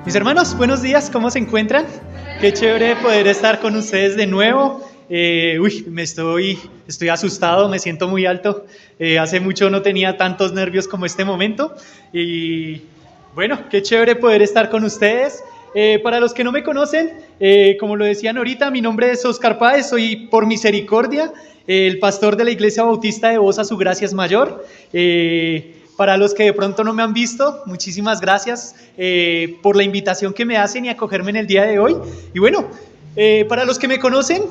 Mis hermanos, buenos días, ¿cómo se encuentran? Qué chévere poder estar con ustedes de nuevo. Estoy asustado, me siento muy alto. Hace mucho no tenía tantos nervios como este momento. Y bueno, qué chévere poder estar con ustedes. Para los que no me conocen, como lo decían ahorita, mi nombre es Oscar Páez, soy por misericordia el pastor de la Iglesia Bautista de Bosa, Su Gracia es Mayor. Para los que de pronto no me han visto, muchísimas gracias por la invitación que me hacen y acogerme en el día de hoy. Y bueno, para los que me conocen,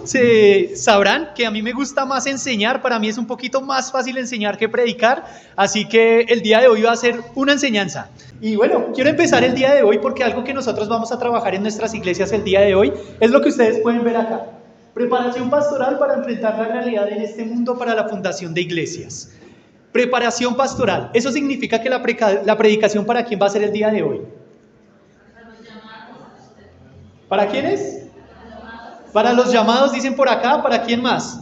sabrán que a mí me gusta más enseñar, para mí es un poquito más fácil enseñar que predicar, así que el día de hoy va a ser una enseñanza. Y bueno, quiero empezar el día de hoy porque algo que nosotros vamos a trabajar en nuestras iglesias el día de hoy es lo que ustedes pueden ver acá. Preparación pastoral para enfrentar la realidad en este mundo para la fundación de iglesias. Preparación pastoral, eso significa que la predicación ¿para quién va a ser el día de hoy? ¿Para quiénes? Para los llamados, dicen por acá, ¿para quién más?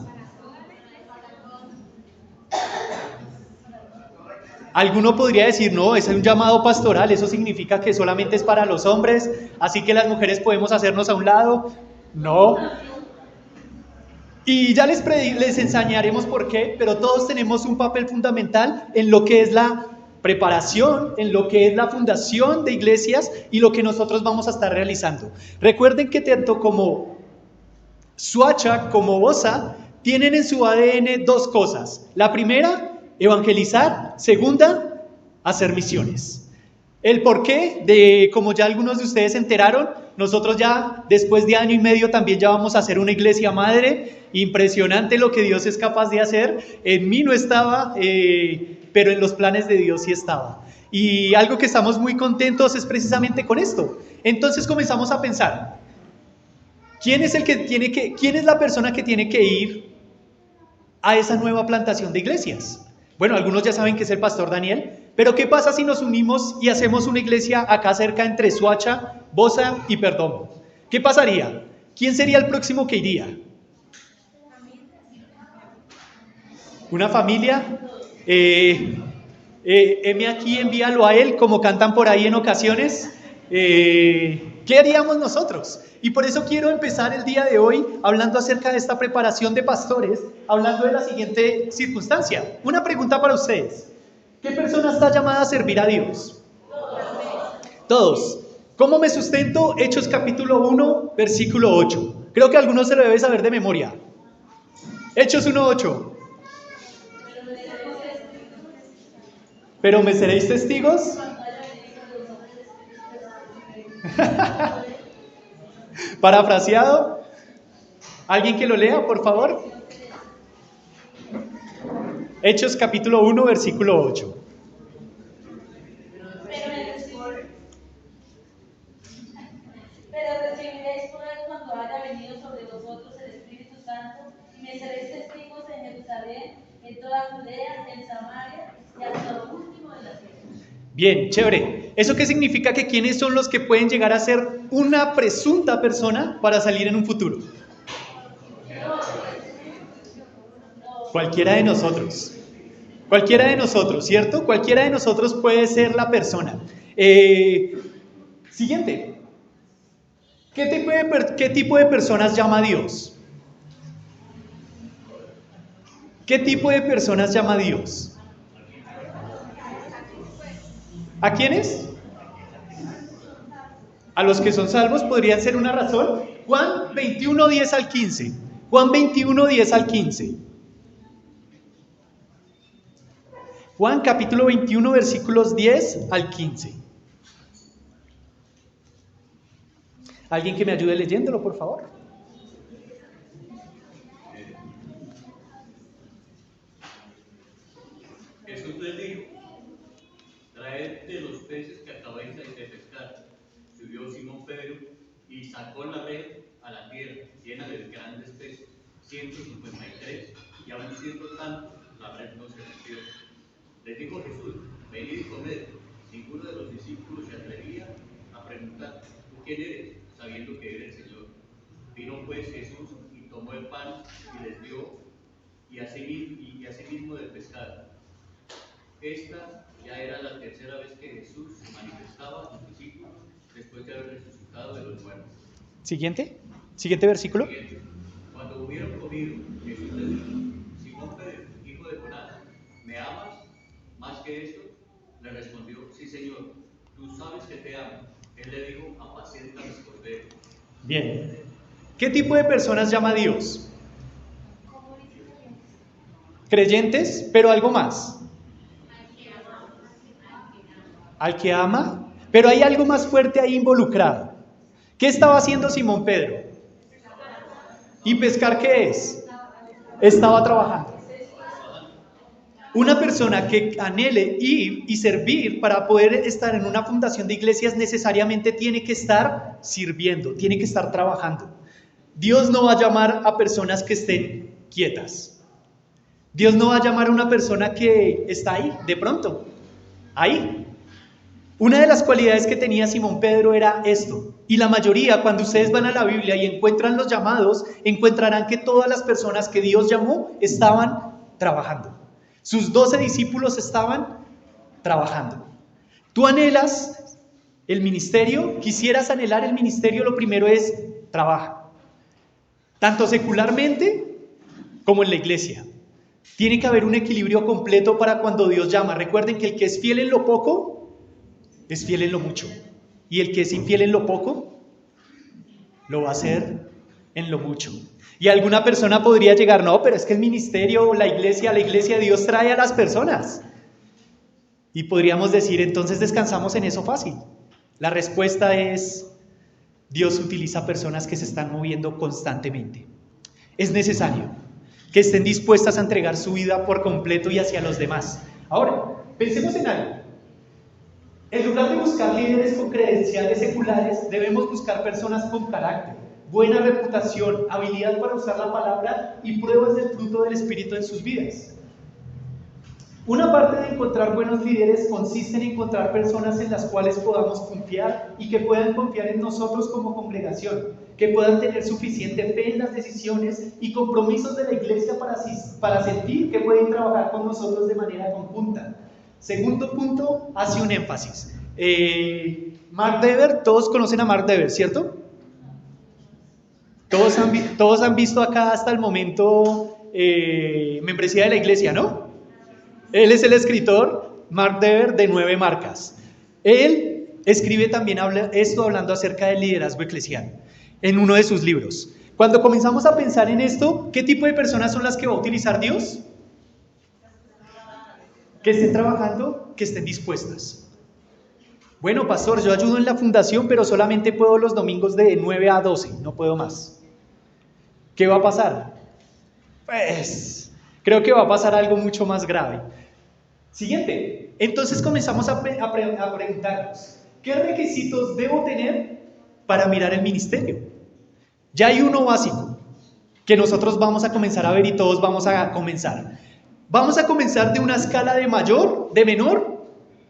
Alguno podría decir, no, es un llamado pastoral, eso significa que solamente es para los hombres, así que las mujeres podemos hacernos a un lado. No. Y ya les enseñaremos por qué, pero todos tenemos un papel fundamental en lo que es la preparación, en lo que es la fundación de iglesias y lo que nosotros vamos a estar realizando. Recuerden que tanto como Suacha como Bosa tienen en su ADN dos cosas. La primera, evangelizar. Segunda, hacer misiones. El porqué como ya algunos de ustedes se enteraron, nosotros ya después de año y medio también ya vamos a hacer una iglesia madre. Impresionante lo que Dios es capaz de hacer. En mí no estaba, pero en los planes de Dios sí estaba. Y algo que estamos muy contentos es precisamente con esto. Entonces comenzamos a pensar, ¿quién es la persona que tiene que ir a esa nueva plantación de iglesias? Bueno, algunos ya saben que es el pastor Daniel, pero ¿qué pasa si nos unimos y hacemos una iglesia acá cerca entre Suacha, Bosa y Perdomo? ¿Qué pasaría? ¿Quién sería el próximo que iría? ¿Una familia? Heme aquí, envíalo a él, como cantan por ahí en ocasiones. ¿Qué haríamos nosotros? Y por eso quiero empezar el día de hoy hablando acerca de esta preparación de pastores, hablando de la siguiente circunstancia. Una pregunta para ustedes. ¿Qué persona está llamada a servir a Dios? Todos. ¿Cómo me sustento? Hechos capítulo 1, versículo 8. Creo que algunos se lo deben saber de memoria. Hechos 1:8. Pero me seréis testigos. Parafraseado. ¿Alguien que lo lea, por favor? Hechos capítulo 1, versículo 8. Pero recibiréis poder cuando haya venido sobre vosotros el Espíritu Santo, y me seréis testigos en Jerusalén, en toda Judea, en Samaria y hasta lo último de la tierra. Bien, chévere. ¿Eso qué significa? Que quiénes son los que pueden llegar a ser una presunta persona para salir en un futuro. Cualquiera de nosotros. Cualquiera de nosotros, ¿cierto? Cualquiera de nosotros puede ser la persona. Siguiente. ¿Qué tipo de personas llama Dios? ¿Qué tipo de personas llama Dios? ¿A quiénes? A los que son salvos podrían ser una razón. Juan 21, 10 al 15. Juan 21, 10 al 15. Juan capítulo 21, versículos 10 al 15. ¿Alguien que me ayude leyéndolo, por favor? Jesús les dijo: traed de los peces que acabáis de pescar. Subió Simón Pedro y sacó la red a la tierra, llena de grandes peces, 153, y aun siendo tanto, la red no se rompió. Les dijo Jesús: venid y comed. Ninguno de los discípulos se atrevía a preguntar: ¿tú quién eres?, sabiendo que era el Señor. Vino pues Jesús y tomó el pan y les dio, y asimismo del pescado. Esta ya era la tercera vez que Jesús se manifestaba a sus discípulos después de haber resucitado de los muertos. Siguiente versículo. Siguiente. Cuando hubieron comido, Jesús les dijo: Simón Pedro, hijo de Jonás, ¿me amas más que esto? Le respondió: sí, Señor, tú sabes que te amo. Él le dijo: apacienta mis corderos. Bien. ¿Qué tipo de personas llama Dios? Creyentes, pero algo más. Al que ama, pero hay algo más fuerte ahí involucrado. ¿Qué estaba haciendo Simón Pedro? ¿Y pescar qué es? Estaba trabajando. Una persona que anhele ir y servir para poder estar en una fundación de iglesias necesariamente tiene que estar sirviendo, tiene que estar trabajando. Dios no va a llamar a personas que estén quietas. Dios no va a llamar a una persona que está ahí, de pronto, ahí. Una de las cualidades que tenía Simón Pedro era esto, y la mayoría, cuando ustedes van a la Biblia y encuentran los llamados, encontrarán que todas las personas que Dios llamó estaban trabajando. Sus 12 discípulos estaban trabajando. ¿Tú anhelas el ministerio? ¿Quisieras anhelar el ministerio? Lo primero es trabaja. Tanto secularmente como en la iglesia. Tiene que haber un equilibrio completo para cuando Dios llama. Recuerden que el que es fiel en lo poco, es fiel en lo mucho. Y el que es infiel en lo poco, lo va a hacer en lo mucho. Y alguna persona podría llegar: no, pero es que el ministerio, la iglesia Dios trae a las personas. Y podríamos decir: entonces descansamos en eso fácil. La respuesta es: Dios utiliza personas que se están moviendo constantemente. Es necesario que estén dispuestas a entregar su vida por completo y hacia los demás. Ahora, pensemos en algo. En lugar de buscar líderes con credenciales seculares, debemos buscar personas con carácter, buena reputación, habilidad para usar la palabra y pruebas del fruto del Espíritu en sus vidas. Una parte de encontrar buenos líderes consiste en encontrar personas en las cuales podamos confiar y que puedan confiar en nosotros como congregación, que puedan tener suficiente fe en las decisiones y compromisos de la iglesia para sentir que pueden trabajar con nosotros de manera conjunta. Segundo punto, hace un énfasis. Mark Dever, todos conocen a Mark Dever, ¿cierto? Todos han visto acá hasta el momento Membresía de la Iglesia, ¿no? Él es el escritor, Mark Dever, de 9 marcas. Él escribe también hablando acerca del liderazgo eclesial en uno de sus libros. Cuando comenzamos a pensar en esto, ¿qué tipo de personas son las que va a utilizar Dios? Que estén trabajando, que estén dispuestas. Bueno, pastor, yo ayudo en la fundación, pero solamente puedo los domingos de 9 a 12, no puedo más. ¿Qué va a pasar? Pues, creo que va a pasar algo mucho más grave. Siguiente, entonces comenzamos a preguntarnos, ¿qué requisitos debo tener para mirar el ministerio? Ya hay uno básico, que nosotros vamos a comenzar a ver y todos vamos a comenzar. Vamos a comenzar de una escala de menor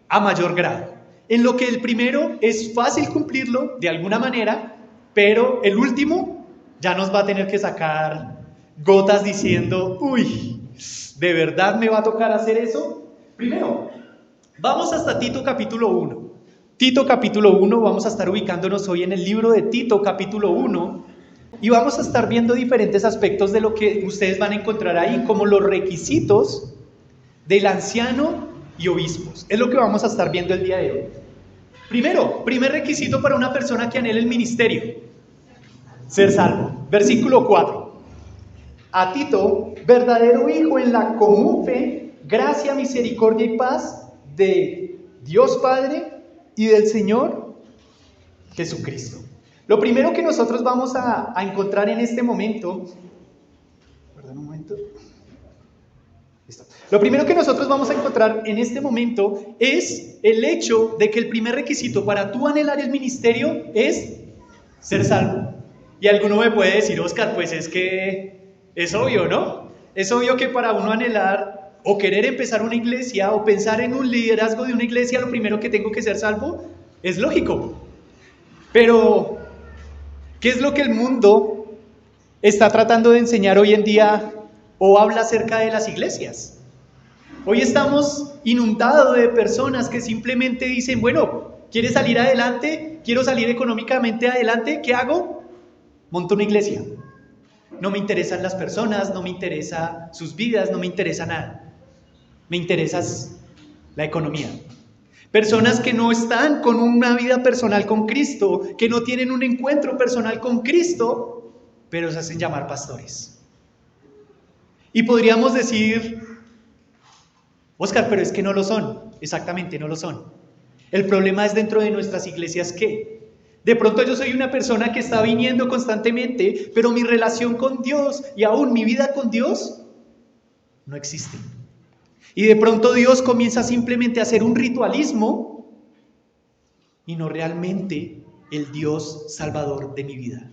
a mayor grado, en lo que el primero es fácil cumplirlo de alguna manera, pero el último ya nos va a tener que sacar gotas diciendo: uy, ¿de verdad me va a tocar hacer eso? Primero, vamos hasta Tito capítulo 1. Tito capítulo 1, vamos a estar ubicándonos hoy en el libro de Tito capítulo 1 y vamos a estar viendo diferentes aspectos de lo que ustedes van a encontrar ahí, como los requisitos del anciano y obispos. Es lo que vamos a estar viendo el día de hoy. Primero, primer requisito para una persona que anhele el ministerio: ser salvo. Versículo 4. A Tito, verdadero hijo en la común fe, gracia, misericordia y paz de Dios Padre y del Señor Jesucristo. Lo primero que nosotros vamos a encontrar en este momento, perdón un momento. Listo. Lo primero que nosotros vamos a encontrar en este momento es el hecho de que el primer requisito para tú anhelar el ministerio es ser salvo. Y alguno me puede decir: Oscar, pues es que es obvio, ¿no? Es obvio que para uno anhelar o querer empezar una iglesia o pensar en un liderazgo de una iglesia, lo primero que tengo que ser salvo. Es lógico. Pero, ¿qué es lo que el mundo está tratando de enseñar hoy en día o habla acerca de las iglesias? Hoy estamos inundados de personas que simplemente dicen: bueno, ¿quieres salir adelante? quiero salir económicamente adelante, ¿qué hago? Monto una iglesia. No me interesan las personas, no me interesa sus vidas, no me interesa nada. Me interesa la economía. Personas que no están con una vida personal con Cristo, que no tienen un encuentro personal con Cristo, pero se hacen llamar pastores. Y podríamos decir, Óscar, pero es que no lo son. Exactamente, no lo son. El problema es dentro de nuestras iglesias que de pronto yo soy una persona que está viniendo constantemente, pero mi relación con Dios y aún mi vida con Dios no existe. Y de pronto Dios comienza simplemente a hacer un ritualismo y no realmente el Dios salvador de mi vida.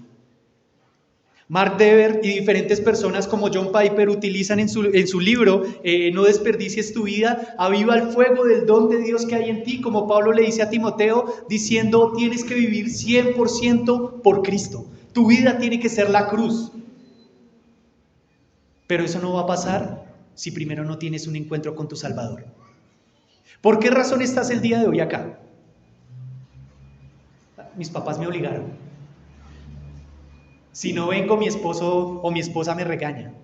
Mark Dever y diferentes personas como John Piper utilizan en su libro No desperdicies tu vida, aviva el fuego del don de Dios que hay en ti, como Pablo le dice a Timoteo, diciendo tienes que vivir 100% por Cristo. Tu vida tiene que ser la cruz. Pero eso no va a pasar si primero no tienes un encuentro con tu Salvador. ¿Por qué razón estás el día de hoy acá? Mis papás me obligaron. Si no vengo, mi esposo o mi esposa me regaña.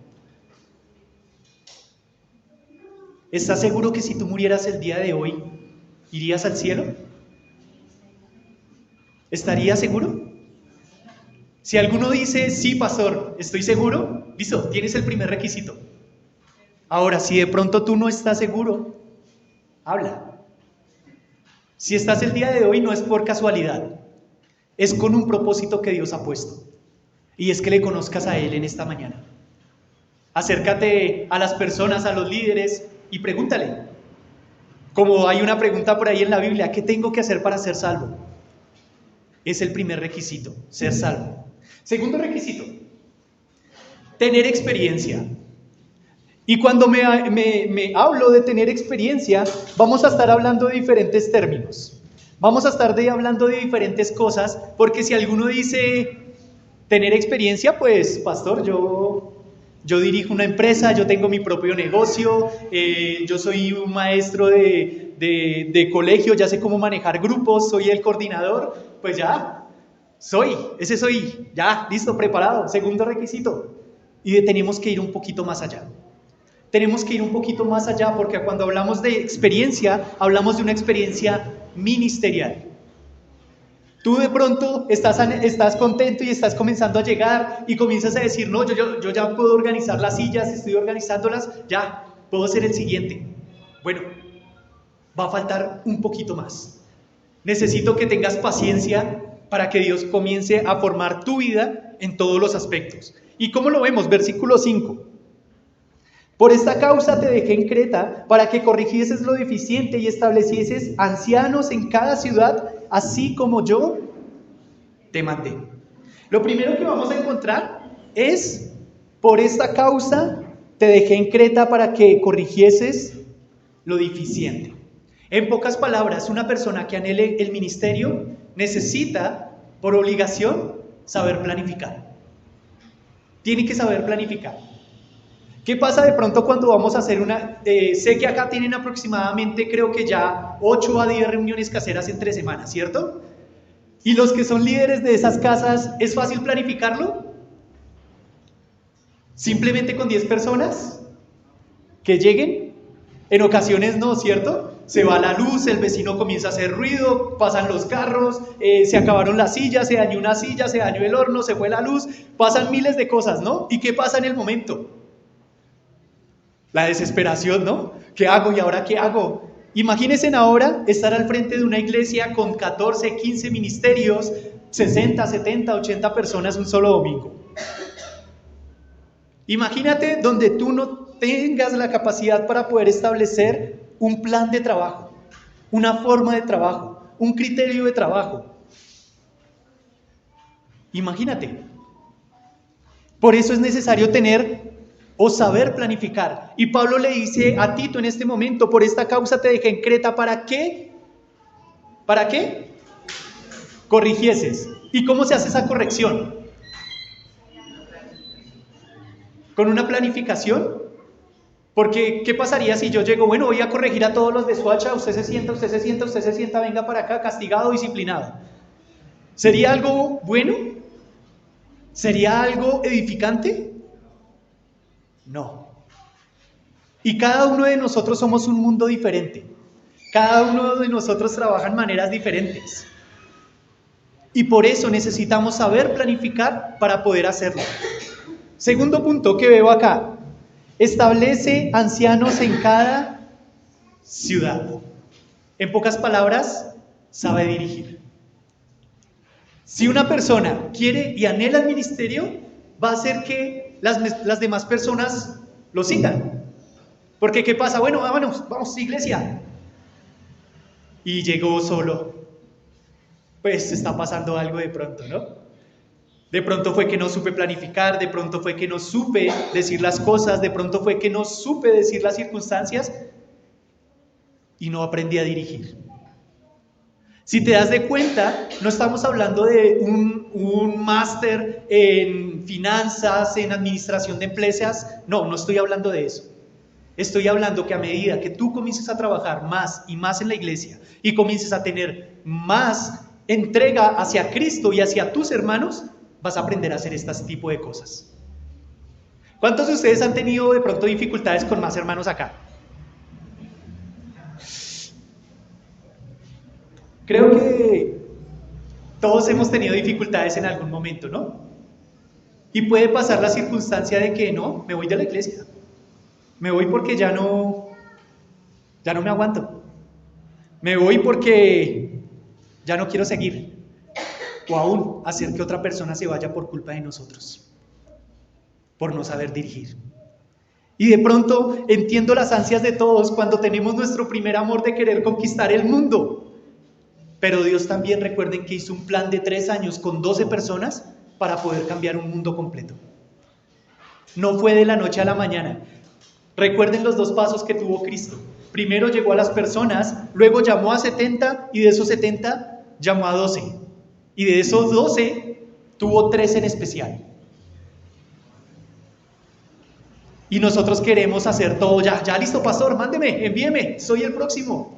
¿Estás seguro que si tú murieras el día de hoy, irías al cielo? ¿Estarías seguro? Si alguno dice, sí, pastor, estoy seguro, listo, tienes el primer requisito. Ahora, si de pronto tú no estás seguro, habla. Si estás el día de hoy, no es por casualidad, es con un propósito que Dios ha puesto. Y es que le conozcas a Él en esta mañana. Acércate a las personas, a los líderes y pregúntale. Como hay una pregunta por ahí en la Biblia, ¿qué tengo que hacer para ser salvo? Es el primer requisito, ser salvo. Segundo requisito, tener experiencia. Y cuando me hablo de tener experiencia, vamos a estar hablando de diferentes términos. Vamos a estar hablando de diferentes cosas, porque si alguno dice tener experiencia, pues pastor, yo dirijo una empresa, yo tengo mi propio negocio, yo soy un maestro de colegio, ya sé cómo manejar grupos, soy el coordinador, pues ya, ese soy, ya, listo, preparado. Segundo requisito, y tenemos que ir un poquito más allá. Tenemos que ir un poquito más allá porque cuando hablamos de experiencia, hablamos de una experiencia ministerial. Tú de pronto estás contento y estás comenzando a llegar y comienzas a decir, no, yo ya puedo organizar las sillas, estoy organizándolas, ya, puedo ser el siguiente. Bueno, va a faltar un poquito más. Necesito que tengas paciencia para que Dios comience a formar tu vida en todos los aspectos. ¿Y cómo lo vemos? Versículo 5. Por esta causa te dejé en Creta para que corrigieses lo deficiente y establecieses ancianos en cada ciudad, así como yo te mandé. Lo primero que vamos a encontrar es, por esta causa te dejé en Creta para que corrigieses lo deficiente. En pocas palabras, una persona que anhele el ministerio necesita, por obligación, saber planificar. Tiene que saber planificar. ¿Qué pasa de pronto cuando vamos a hacer sé que acá tienen aproximadamente, creo que ya 8 a 10 reuniones caseras entre semanas, ¿cierto? Y los que son líderes de esas casas, ¿es fácil planificarlo? ¿Simplemente con 10 personas que lleguen? En ocasiones no, ¿cierto? Se va la luz, el vecino comienza a hacer ruido, pasan los carros, se acabaron las sillas, se dañó una silla, se dañó el horno, se fue la luz, pasan miles de cosas, ¿no? ¿Y qué pasa en el momento? La desesperación, ¿no? ¿Qué hago y ahora qué hago? Imagínense ahora estar al frente de una iglesia con 14, 15 ministerios, 60, 70, 80 personas un solo domingo. Imagínate donde tú no tengas la capacidad para poder establecer un plan de trabajo, una forma de trabajo, un criterio de trabajo. Imagínate. Por eso es necesario tener o saber planificar. Y Pablo le dice a Tito en este momento, por esta causa te dejé en Creta, ¿para qué? ¿Para qué? Corrigieses. ¿Y cómo se hace esa corrección? ¿Con una planificación? Porque, ¿qué pasaría si yo llego, bueno, voy a corregir a todos los de Soacha, usted se sienta, venga para acá, castigado, disciplinado? ¿Sería algo bueno? ¿Sería algo edificante? No. Y cada uno de nosotros somos un mundo diferente. Cada uno de nosotros trabaja en maneras diferentes. Y por eso necesitamos saber planificar para poder hacerlo. Segundo punto que veo acá. Establece ancianos en cada ciudad. En pocas palabras, sabe dirigir. Si una persona quiere y anhela el ministerio, va a hacer que las demás personas lo sigan. Porque ¿qué pasa? Bueno, vamos, iglesia. Y llegó solo. Pues está pasando algo de pronto, ¿no? De pronto fue que no supe planificar, de pronto fue que no supe decir las cosas, de pronto fue que no supe decir las circunstancias y no aprendí a dirigir. Si te das de cuenta, no estamos hablando de un máster en finanzas, en administración de empresas. No estoy hablando de eso. Estoy hablando que a medida que tú comiences a trabajar más y más en la iglesia y comiences a tener más entrega hacia Cristo y hacia tus hermanos, vas a aprender a hacer este tipo de cosas. ¿Cuántos de ustedes han tenido de pronto dificultades con más hermanos acá? Creo que todos hemos tenido dificultades en algún momento, ¿no? Y puede pasar la circunstancia de que no, me voy de la iglesia. Me voy porque ya no me aguanto. Me voy porque ya no quiero seguir. O aún hacer que otra persona se vaya por culpa de nosotros, por no saber dirigir. Y de pronto entiendo las ansias de todos cuando tenemos nuestro primer amor de querer conquistar el mundo. Pero Dios también, recuerden que hizo un plan de 3 años con 12 personas para poder cambiar un mundo completo. No fue de la noche a la mañana. Recuerden los 2 pasos que tuvo Cristo. Primero llegó a las personas, luego llamó a 70 y de esos 70 llamó a 12. Y de esos 12 tuvo 3 en especial. Y nosotros queremos hacer todo ya listo, pastor, mándeme, envíeme, soy el próximo.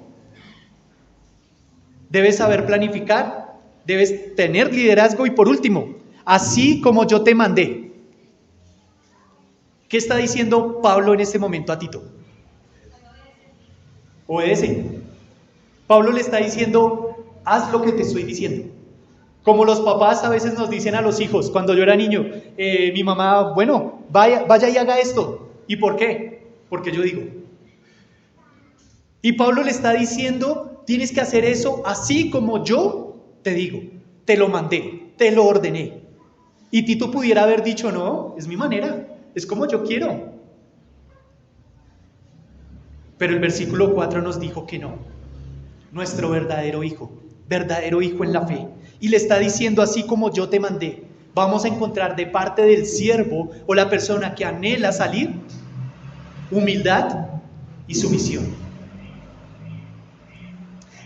Debes saber planificar, debes tener liderazgo y por último, así como yo te mandé. ¿Qué está diciendo Pablo en este momento a Tito? Obedece. Pablo le está diciendo, haz lo que te estoy diciendo. Como los papás a veces nos dicen a los hijos, cuando yo era niño, mi mamá, bueno, vaya y haga esto. ¿Y por qué? Porque yo digo. Y Pablo le está diciendo, tienes que hacer eso así como yo te digo, te lo mandé, te lo ordené. Y Tito pudiera haber dicho, no, es mi manera, es como yo quiero. Pero el versículo 4 nos dijo que no, nuestro verdadero hijo en la fe. Y le está diciendo, así como yo te mandé, vamos a encontrar de parte del siervo o la persona que anhela salir, humildad y sumisión.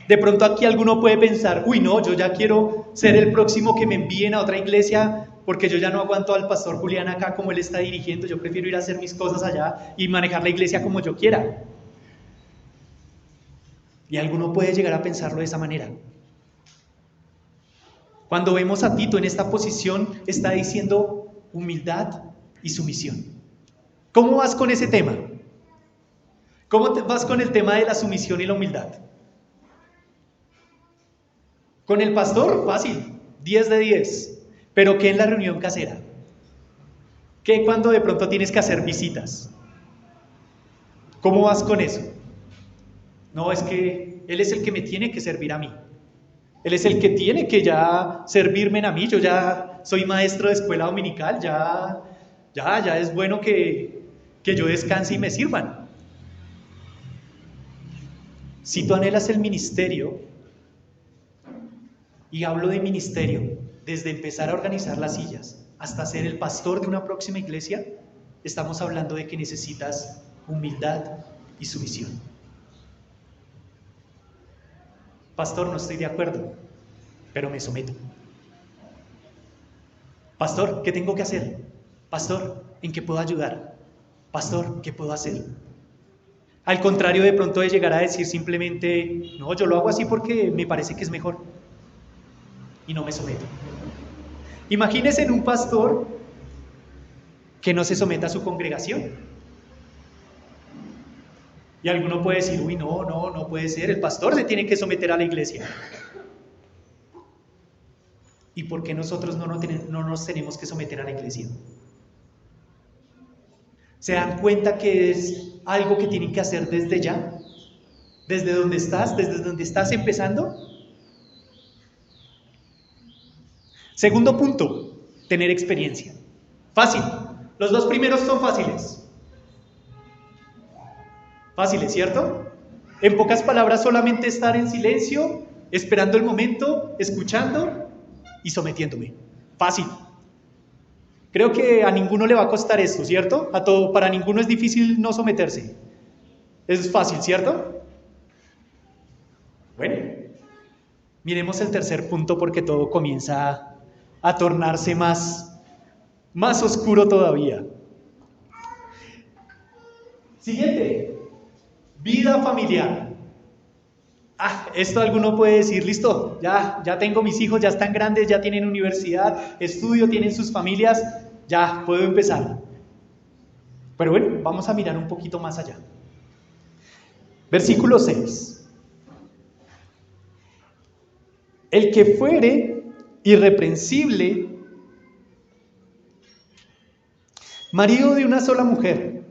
De pronto aquí alguno puede pensar, uy no, yo ya quiero ser el próximo que me envíen a otra iglesia porque yo ya no aguanto al pastor Julián acá como él está dirigiendo, yo prefiero ir a hacer mis cosas allá y manejar la iglesia como yo quiera. Y alguno puede llegar a pensarlo de esa manera. Cuando vemos a Tito en esta posición, está diciendo humildad y sumisión. ¿Cómo vas con ese tema? ¿Cómo vas con el tema de la sumisión y la humildad? Con el pastor, fácil, 10 de 10. Pero ¿qué en la reunión casera? ¿Qué cuando de pronto tienes que hacer visitas? ¿Cómo vas con eso? No, es que él es el que me tiene que servir a mí. Él es el que tiene que ya servirme a mí. Yo ya soy maestro de escuela dominical. Ya es bueno que yo descanse y me sirvan. Si tú anhelas el ministerio, y hablo de ministerio, desde empezar a organizar las sillas hasta ser el pastor de una próxima iglesia, estamos hablando de que necesitas humildad y sumisión. Pastor, no estoy de acuerdo, pero me someto. Pastor, ¿qué tengo que hacer? Pastor, ¿en qué puedo ayudar? Pastor, ¿qué puedo hacer? Al contrario de pronto de llegar a decir simplemente, no, yo lo hago así porque me parece que es mejor. y no me someto. Imagínense en un pastor que no se someta a su congregación. Y alguno puede decir, uy, no puede ser, el pastor se tiene que someter a la iglesia. ¿Y por qué nosotros no nos tenemos que someter a la iglesia? ¿Se dan cuenta que es algo que tienen que hacer desde ya? ¿Desde donde estás empezando? Segundo punto, tener experiencia. Fácil. Los dos primeros son fáciles. Fáciles, ¿cierto? En pocas palabras, solamente estar en silencio, esperando el momento, escuchando y sometiéndome. Fácil. Creo que a ninguno le va a costar esto, ¿cierto? Para ninguno es difícil no someterse. Es fácil, ¿cierto? Bueno, miremos el tercer punto porque todo comienza a tornarse más oscuro todavía. Siguiente, vida familiar. Esto alguno puede decir, listo, ya tengo mis hijos, ya están grandes, ya tienen universidad, estudio, tienen sus familias, ya puedo empezar. Pero bueno, vamos a mirar un poquito más allá. Versículo 6. El que fuere irreprensible, marido de una sola mujer,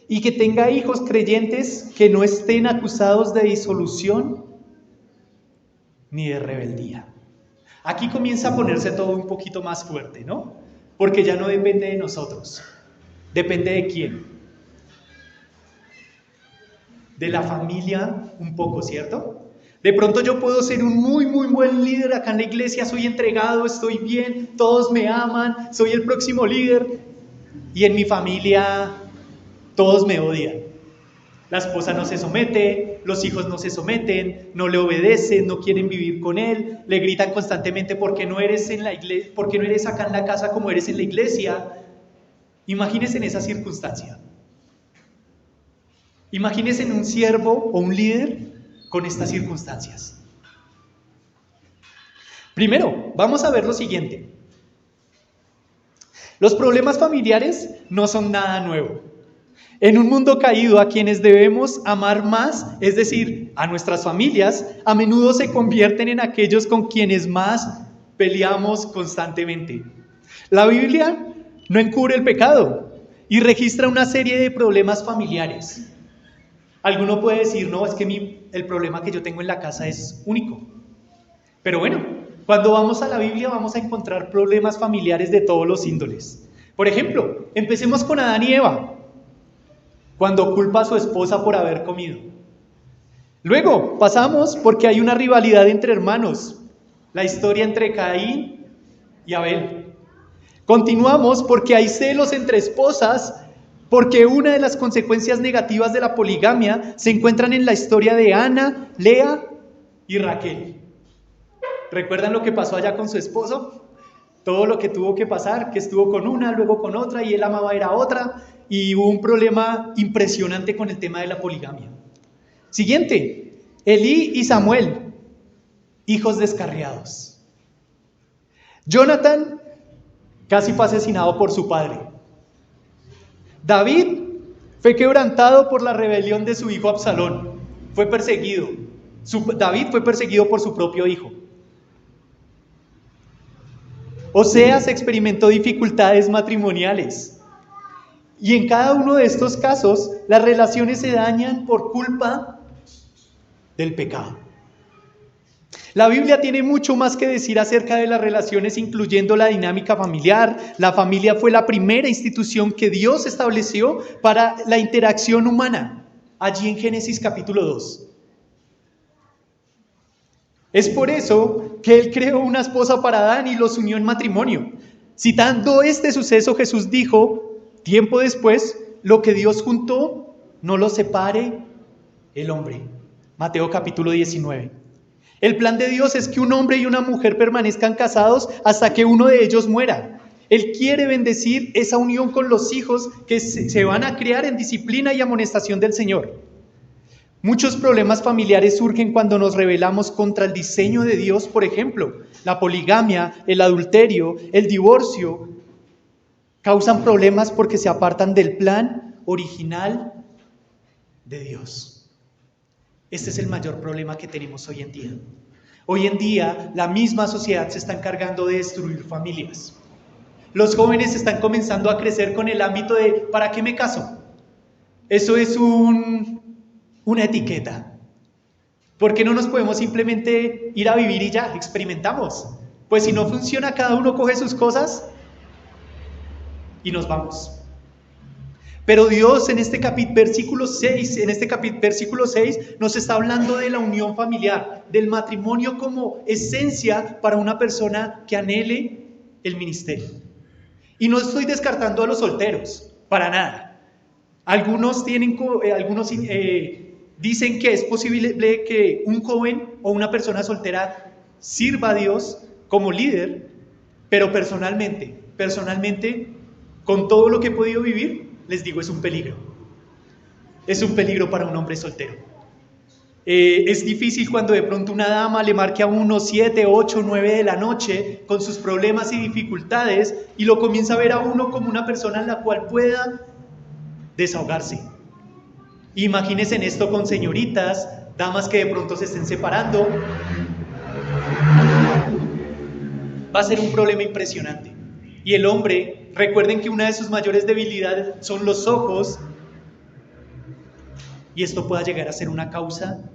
y que tenga hijos creyentes que no estén acusados de disolución ni de rebeldía. Aquí comienza a ponerse todo un poquito más fuerte, ¿no? Porque ya no depende de nosotros. ¿Depende de quién? De la familia un poco, ¿cierto? De pronto yo puedo ser un muy buen líder acá en la iglesia, soy entregado, estoy bien, todos me aman, soy el próximo líder, y en mi familia todos me odian. La esposa no se somete, los hijos no se someten, no le obedecen, no quieren vivir con él, le gritan constantemente porque no eres en la iglesia, porque no eres acá en la casa como eres en la iglesia. Imagínense en esa circunstancia. Imagínense en un siervo o un líder con estas circunstancias. Primero, vamos a ver lo siguiente. Los problemas familiares no son nada nuevo. En un mundo caído, a quienes debemos amar más, es decir, a nuestras familias, a menudo se convierten en aquellos con quienes más peleamos constantemente. La Biblia no encubre el pecado y registra una serie de problemas familiares. Alguno puede decir, no, es que el problema que yo tengo en la casa es único. Pero bueno, cuando vamos a la Biblia vamos a encontrar problemas familiares de todos los índoles. Por ejemplo, empecemos con Adán y Eva, cuando culpa a su esposa por haber comido. Luego pasamos porque hay una rivalidad entre hermanos, la historia entre Caín y Abel. Continuamos porque hay celos entre esposas, porque una de las consecuencias negativas de la poligamia se encuentran en la historia de Ana, Lea y Raquel. ¿Recuerdan lo que pasó allá con su esposo? Todo lo que tuvo que pasar, que estuvo con una, luego con otra, y él amaba a otra, y hubo un problema impresionante con el tema de la poligamia. Siguiente, Elí y Samuel, hijos descarriados. Jonathan casi fue asesinado por su padre. David fue quebrantado por la rebelión de su hijo Absalón. Fue perseguido. David fue perseguido por su propio hijo. Oseas experimentó dificultades matrimoniales. Y en cada uno de estos casos, las relaciones se dañan por culpa del pecado. La Biblia tiene mucho más que decir acerca de las relaciones, incluyendo la dinámica familiar. La familia fue la primera institución que Dios estableció para la interacción humana, allí en Génesis capítulo 2. Es por eso que Él creó una esposa para Adán y los unió en matrimonio. Citando este suceso, Jesús dijo, tiempo después, lo que Dios juntó, no lo separe el hombre. Mateo capítulo 19. El plan de Dios es que un hombre y una mujer permanezcan casados hasta que uno de ellos muera. Él quiere bendecir esa unión con los hijos que se van a criar en disciplina y amonestación del Señor. Muchos problemas familiares surgen cuando nos rebelamos contra el diseño de Dios, por ejemplo, la poligamia, el adulterio, el divorcio, causan problemas porque se apartan del plan original de Dios. Este es el mayor problema que tenemos hoy en día. Hoy en día, la misma sociedad se está encargando de destruir familias. Los jóvenes están comenzando a crecer con el ámbito de ¿para qué me caso? Eso es una etiqueta. ¿Por qué no nos podemos simplemente ir a vivir y ya, experimentamos? Pues si no funciona, cada uno coge sus cosas y nos vamos. Pero Dios en este versículo 6 nos está hablando de la unión familiar, del matrimonio como esencia para una persona que anhele el ministerio. Y no estoy descartando a los solteros, para nada. Algunos dicen que es posible que un joven o una persona soltera sirva a Dios como líder, pero personalmente, con todo lo que he podido vivir, les digo, es un peligro. Es un peligro para un hombre soltero. Es difícil cuando de pronto una dama le marque a uno 7, 8, 9 de la noche con sus problemas y dificultades y lo comienza a ver a uno como una persona en la cual pueda desahogarse. Imagínense en esto con señoritas, damas que de pronto se estén separando. Va a ser un problema impresionante. Y el hombre, recuerden que una de sus mayores debilidades son los ojos, y esto pueda llegar a ser una causa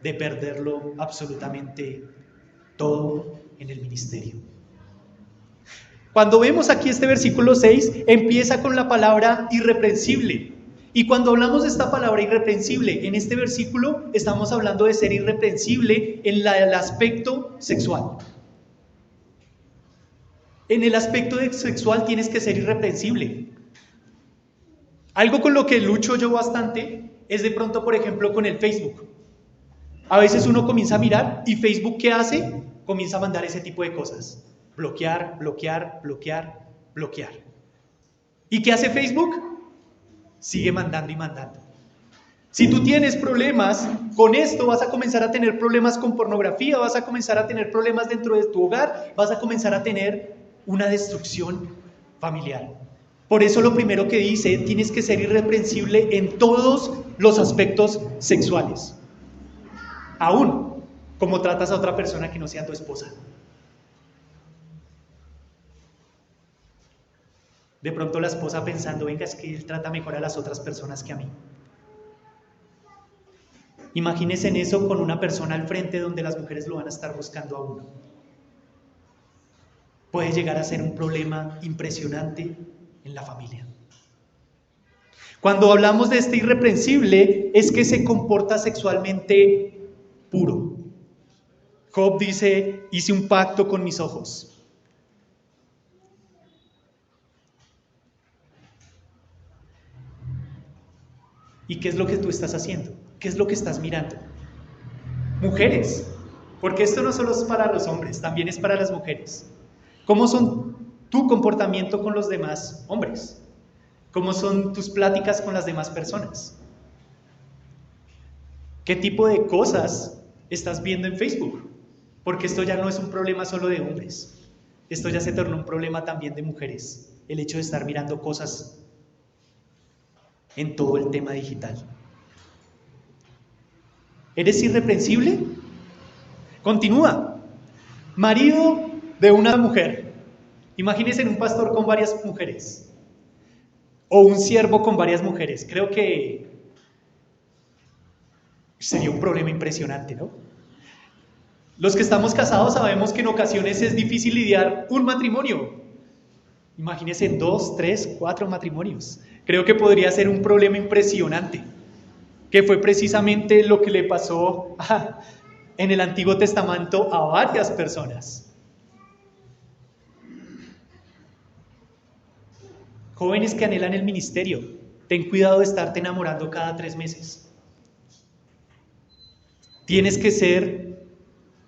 de perderlo absolutamente todo en el ministerio. Cuando vemos aquí este versículo 6, empieza con la palabra irreprensible. Y cuando hablamos de esta palabra irreprensible, en este versículo estamos hablando de ser irreprensible en el aspecto sexual. En el aspecto sexual tienes que ser irreprensible. Algo con lo que lucho yo bastante es de pronto, por ejemplo, con el Facebook. A veces uno comienza a mirar y Facebook, ¿qué hace? Comienza a mandar ese tipo de cosas. Bloquear, bloquear, bloquear, bloquear. ¿Y qué hace Facebook? Sigue mandando y mandando. Si tú tienes problemas con esto, vas a comenzar a tener problemas con pornografía, vas a comenzar a tener problemas dentro de tu hogar, vas a comenzar a tener una destrucción familiar. Por eso lo primero que dice, tienes que ser irreprensible en todos los aspectos sexuales. Aún como tratas a otra persona que no sea tu esposa. De pronto la esposa pensando, venga, es que él trata mejor a las otras personas que a mí. Imagínense en eso con una persona al frente donde las mujeres lo van a estar buscando a uno. Puede llegar a ser un problema impresionante en la familia. Cuando hablamos de este irreprensible, es que se comporta sexualmente puro. Job dice, hice un pacto con mis ojos. ¿Y qué es lo que tú estás haciendo? ¿Qué es lo que estás mirando? Mujeres, porque esto no solo es para los hombres, también es para las mujeres. ¿Cómo son tu comportamiento con los demás hombres? ¿Cómo son tus pláticas con las demás personas? ¿Qué tipo de cosas estás viendo en Facebook? Porque esto ya no es un problema solo de hombres. Esto ya se tornó un problema también de mujeres. El hecho de estar mirando cosas en todo el tema digital. ¿Eres irreprensible? Continúa. Marido de una mujer. Imagínense un pastor con varias mujeres. O un siervo con varias mujeres. Creo que sería un problema impresionante, ¿no? Los que estamos casados sabemos que en ocasiones es difícil lidiar un matrimonio. Imagínense 2, 3, 4 matrimonios. Creo que podría ser un problema impresionante, que fue precisamente lo que le pasó en el Antiguo Testamento a varias personas. Jóvenes que anhelan el ministerio, ten cuidado de estarte enamorando cada 3 meses. Tienes que ser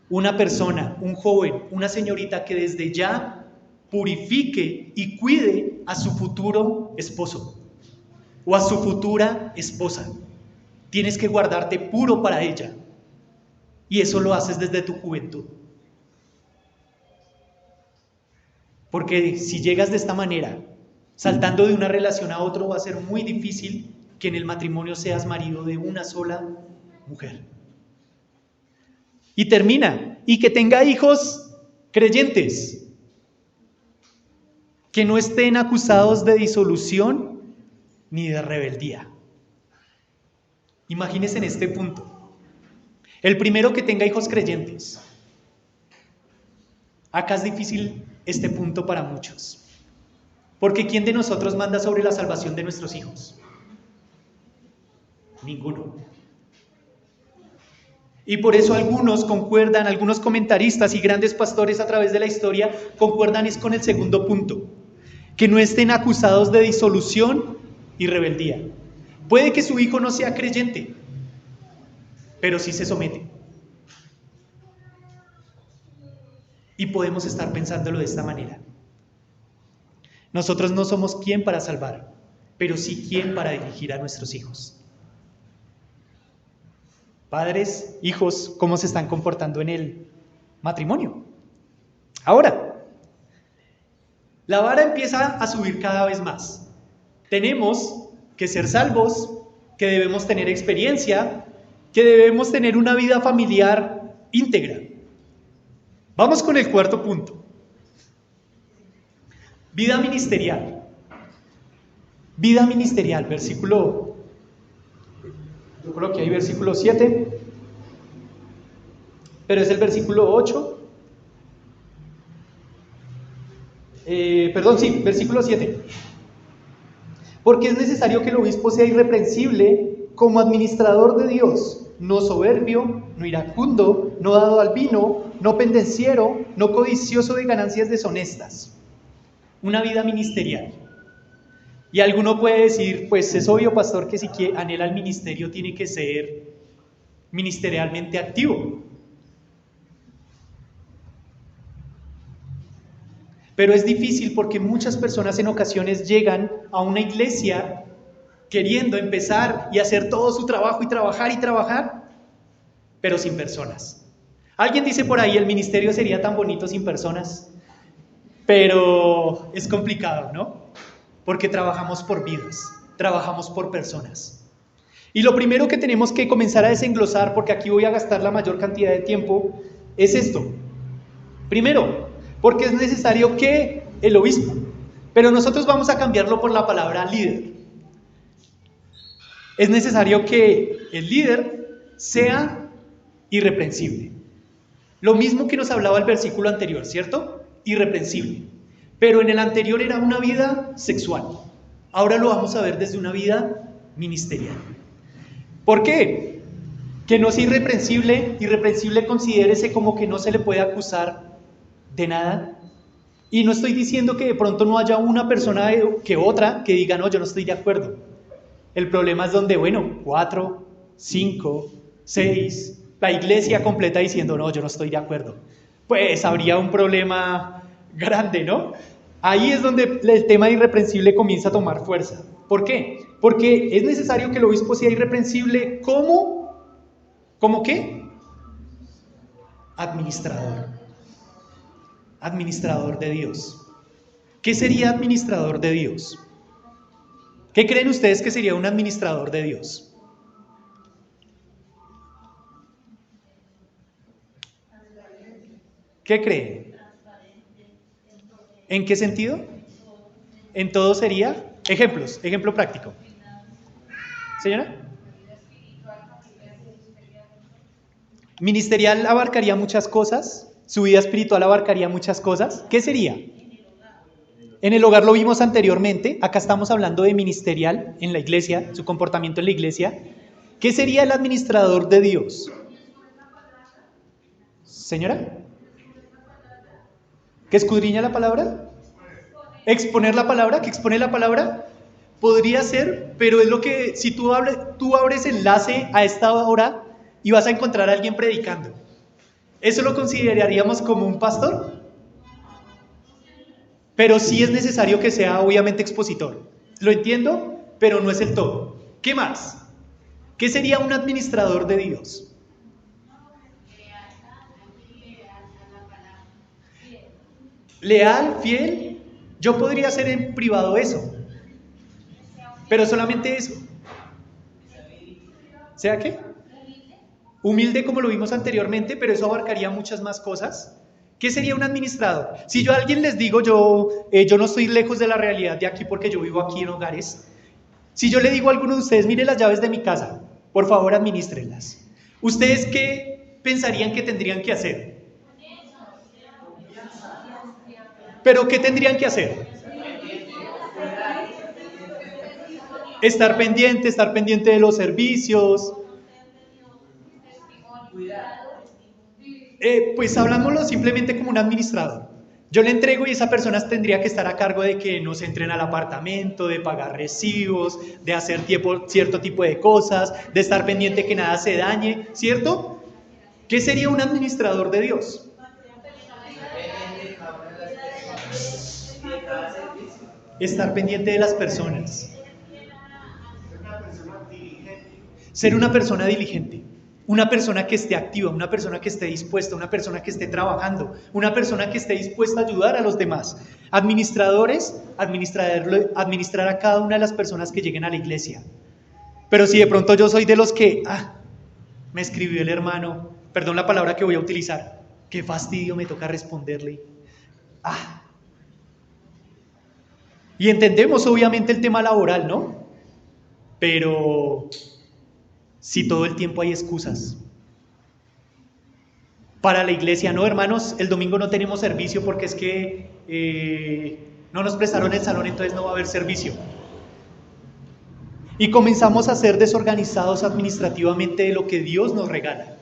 una persona, un joven, una señorita que desde ya purifique y cuide a su futuro esposo o a su futura esposa. tienes que guardarte puro para ella. Y eso lo haces desde tu juventud. Porque si llegas de esta manera, saltando de una relación a otra, va a ser muy difícil que en el matrimonio seas marido de una sola mujer. Y termina, y que tenga hijos creyentes, que no estén acusados de disolución ni de rebeldía. Imagínense en este punto. El primero, que tenga hijos creyentes. Acá es difícil este punto para muchos. Porque ¿quién de nosotros manda sobre la salvación de nuestros hijos? Ninguno. Y por eso algunos concuerdan, algunos comentaristas y grandes pastores a través de la historia concuerdan es con el segundo punto, que no estén acusados de disolución y rebeldía. Puede que su hijo no sea creyente, pero sí se somete. Y podemos estar pensándolo de esta manera. Nosotros no somos quien para salvar, pero sí quien para dirigir a nuestros hijos. Padres, hijos, ¿cómo se están comportando en el matrimonio? Ahora, la vara empieza a subir cada vez más. Tenemos que ser salvos, que debemos tener experiencia, que debemos tener una vida familiar íntegra. Vamos con el cuarto punto. Vida ministerial. Vida ministerial, versículo, yo creo que hay versículo 7, pero es el versículo 8. Versículo 7. Porque es necesario que el obispo sea irreprensible como administrador de Dios, no soberbio, no iracundo, no dado al vino, no pendenciero, no codicioso de ganancias deshonestas. Una vida ministerial. Y alguno puede decir, pues es obvio, pastor, que si anhela el ministerio tiene que ser ministerialmente activo. Pero es difícil porque muchas personas en ocasiones llegan a una iglesia queriendo empezar y hacer todo su trabajo y trabajar, pero sin personas. Alguien dice por ahí, el ministerio sería tan bonito sin personas, pero es complicado, ¿no? Porque trabajamos por vidas, trabajamos por personas. Y lo primero que tenemos que comenzar a desenglosar, porque aquí voy a gastar la mayor cantidad de tiempo, es esto. Primero, porque es necesario que el obispo, pero nosotros vamos a cambiarlo por la palabra líder. Es necesario que el líder sea irreprensible. Lo mismo que nos hablaba el versículo anterior, ¿cierto? Irreprensible. Pero en el anterior era una vida sexual. Ahora lo vamos a ver desde una vida ministerial. ¿Por qué? Que no sea irreprensible. Irreprensible, considérese como que no se le puede acusar de nada. Y no estoy diciendo que de pronto no haya una persona que otra que diga, no, yo no estoy de acuerdo. El problema es donde, 4, 5, 6, la iglesia completa diciendo, no, yo no estoy de acuerdo. Pues habría un problema grande, ¿no? Ahí es donde el tema de irreprensible comienza a tomar fuerza. ¿Por qué? Porque es necesario que el obispo sea irreprensible como ¿qué? Administrador. Administrador de Dios. ¿Qué sería administrador de Dios? ¿Qué creen ustedes que sería un administrador de Dios? ¿Qué creen? ¿En qué sentido? En todo sería. Ejemplos, ejemplo práctico. ¿Señora? Ministerial abarcaría muchas cosas. Su vida espiritual abarcaría muchas cosas. ¿Qué sería? En el hogar lo vimos anteriormente. Acá estamos hablando de ministerial en la iglesia, su comportamiento en la iglesia. ¿Qué sería el administrador de Dios? ¿Señora? ¿Que escudriña la palabra? ¿Exponer la palabra? ¿Que expone la palabra? Podría ser, pero es lo que, si tú abres enlace a esta hora y vas a encontrar a alguien predicando, ¿eso lo consideraríamos como un pastor? Pero sí es necesario que sea obviamente expositor. Lo entiendo, pero no es el todo. ¿Qué más? ¿Qué sería un administrador de Dios? Leal, fiel. Yo podría hacer en privado eso, pero solamente eso. ¿Sea qué? Humilde, como lo vimos anteriormente, pero eso abarcaría muchas más cosas. ¿Qué sería un administrador? Si yo a alguien les digo, yo no estoy lejos de la realidad de aquí porque yo vivo aquí en Hogares. Si yo le digo a alguno de ustedes, mire las llaves de mi casa, por favor administrenlas. ¿Ustedes qué pensarían que tendrían que hacer? ¿Pero qué tendrían que hacer? Estar pendiente de los servicios. Pues hablámoslo simplemente como un administrador. Yo le entrego y esa persona tendría que estar a cargo de que nos entren al apartamento, de pagar recibos, de hacer cierto tipo de cosas, de estar pendiente que nada se dañe, ¿cierto? ¿Qué sería un administrador de Dios? Estar pendiente de las personas. Ser una persona diligente. Una persona que esté activa, una persona que esté dispuesta, una persona que esté trabajando, una persona que esté dispuesta a ayudar a los demás. Administradores, administrar a cada una de las personas que lleguen a la iglesia. Pero si de pronto yo soy de los que, me escribió el hermano, perdón la palabra que voy a utilizar, qué fastidio, me toca responderle. Y entendemos obviamente el tema laboral, ¿no? Pero si todo el tiempo hay excusas. Para la iglesia, no, hermanos, el domingo no tenemos servicio porque es que no nos prestaron el salón, entonces no va a haber servicio. Y comenzamos a ser desorganizados administrativamente de lo que Dios nos regala.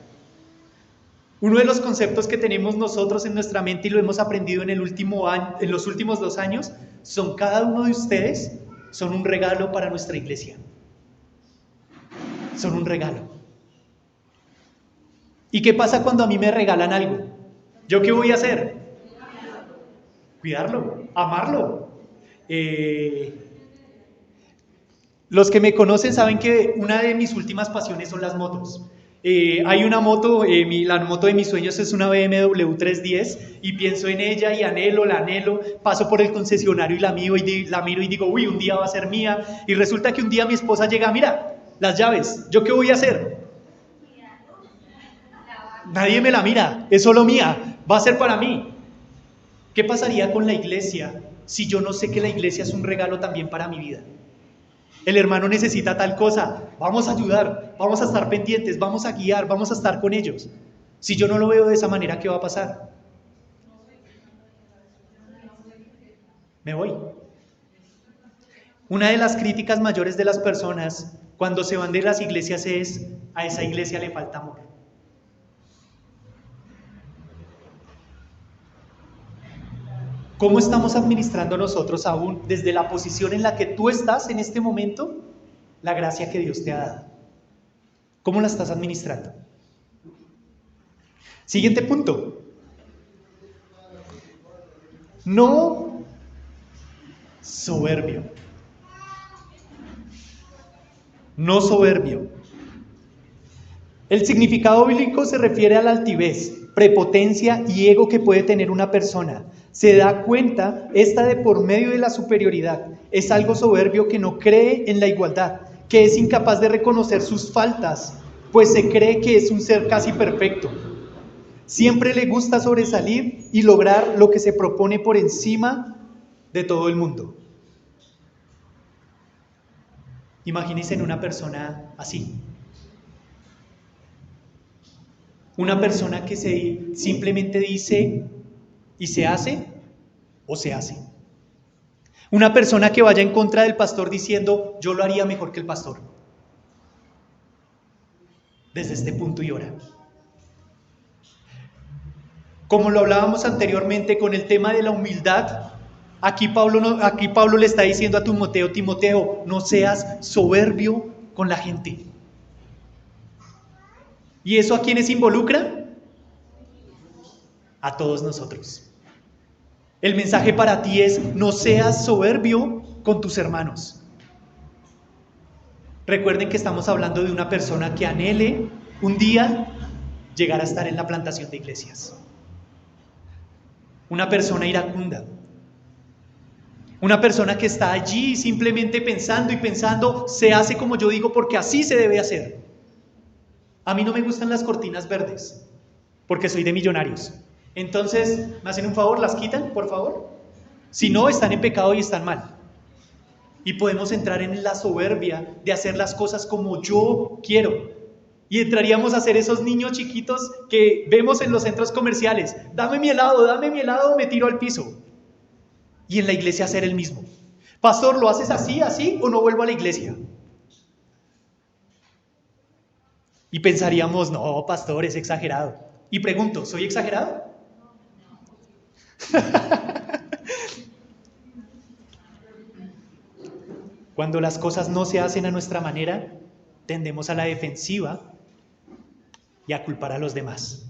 Uno de los conceptos que tenemos nosotros en nuestra mente y lo hemos aprendido en los últimos 2 años, son cada uno de ustedes, son un regalo para nuestra iglesia. Son un regalo. ¿Y qué pasa cuando a mí me regalan algo? ¿Yo qué voy a hacer? Cuidarlo, amarlo. Los que me conocen saben que una de mis últimas pasiones son las motos. Hay una moto, la moto de mis sueños es una BMW 310 y pienso en ella y la anhelo, paso por el concesionario y la miro y digo, uy, un día va a ser mía, y resulta que un día mi esposa llega, mira, las llaves, ¿yo qué voy a hacer? Nadie me la mira, es solo mía, va a ser para mí. ¿Qué pasaría con la iglesia si yo no sé que la iglesia es un regalo también para mi vida? El hermano necesita tal cosa, vamos a ayudar, vamos a estar pendientes, vamos a guiar, vamos a estar con ellos. Si yo no lo veo de esa manera, ¿qué va a pasar? Me voy. Una de las críticas mayores de las personas cuando se van de las iglesias es, a esa iglesia le falta amor. ¿Cómo estamos administrando nosotros aún desde la posición en la que tú estás en este momento la gracia que Dios te ha dado? ¿Cómo la estás administrando? Siguiente punto. No soberbio. No soberbio. El significado bíblico se refiere a la altivez, prepotencia y ego que puede tener una persona. Se da cuenta esta de por medio de la superioridad. Es algo soberbio que no cree en la igualdad, que es incapaz de reconocer sus faltas, pues se cree que es un ser casi perfecto. Siempre le gusta sobresalir y lograr lo que se propone por encima de todo el mundo. Imagínense en una persona así. Una persona que simplemente dice y se hace o se hace. Una persona que vaya en contra del pastor diciendo, yo lo haría mejor que el pastor. Desde este punto y hora. Como lo hablábamos anteriormente con el tema de la humildad, aquí Pablo le está diciendo a Timoteo, no seas soberbio con la gente. ¿Y eso a quiénes involucra? A todos nosotros. El mensaje para ti es, no seas soberbio con tus hermanos. Recuerden que estamos hablando de una persona que anhele un día llegar a estar en la plantación de iglesias. Una persona iracunda. Una persona que está allí simplemente pensando y pensando, se hace como yo digo porque así se debe hacer. A mí no me gustan las cortinas verdes, porque soy de Millonarios. Entonces, ¿me hacen un favor? ¿Las quitan, por favor? Si no, están en pecado y están mal. Y podemos entrar en la soberbia de hacer las cosas como yo quiero. Y entraríamos a ser esos niños chiquitos que vemos en los centros comerciales. Dame mi helado, me tiro al piso. Y en la iglesia hacer el mismo. Pastor, ¿lo haces así o no vuelvo a la iglesia? Y pensaríamos, no, pastor, es exagerado. Y pregunto, ¿soy exagerado? Cuando las cosas no se hacen a nuestra manera, tendemos a la defensiva y a culpar a los demás.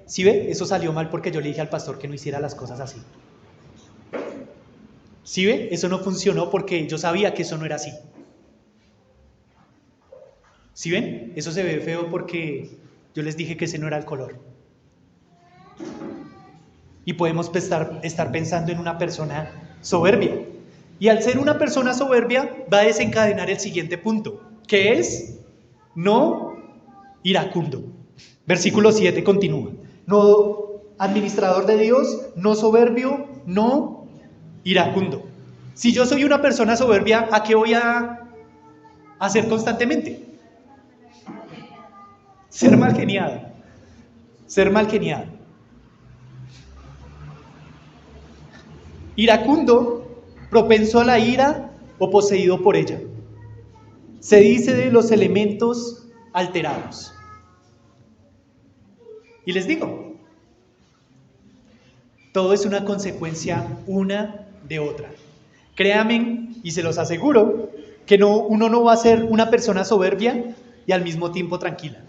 ¿Sí ve? Eso salió mal porque yo le dije al pastor que no hiciera las cosas así. ¿Sí ve? Eso no funcionó porque yo sabía que eso no era así. ¿Sí ven? Eso se ve feo porque yo les dije que ese no era el color. Y podemos estar pensando en una persona soberbia. Y al ser una persona soberbia va a desencadenar el siguiente punto, que es no iracundo. Versículo 7 continúa. No administrador de Dios, no soberbio, no iracundo. Si yo soy una persona soberbia, ¿a qué voy a hacer constantemente? Ser mal geniado. Ser mal geniado. Iracundo, propenso a la ira o poseído por ella. Se dice de los elementos alterados. Y les digo, todo es una consecuencia una de otra. Créanme, y se los aseguro, que uno no va a ser una persona soberbia y al mismo tiempo tranquila.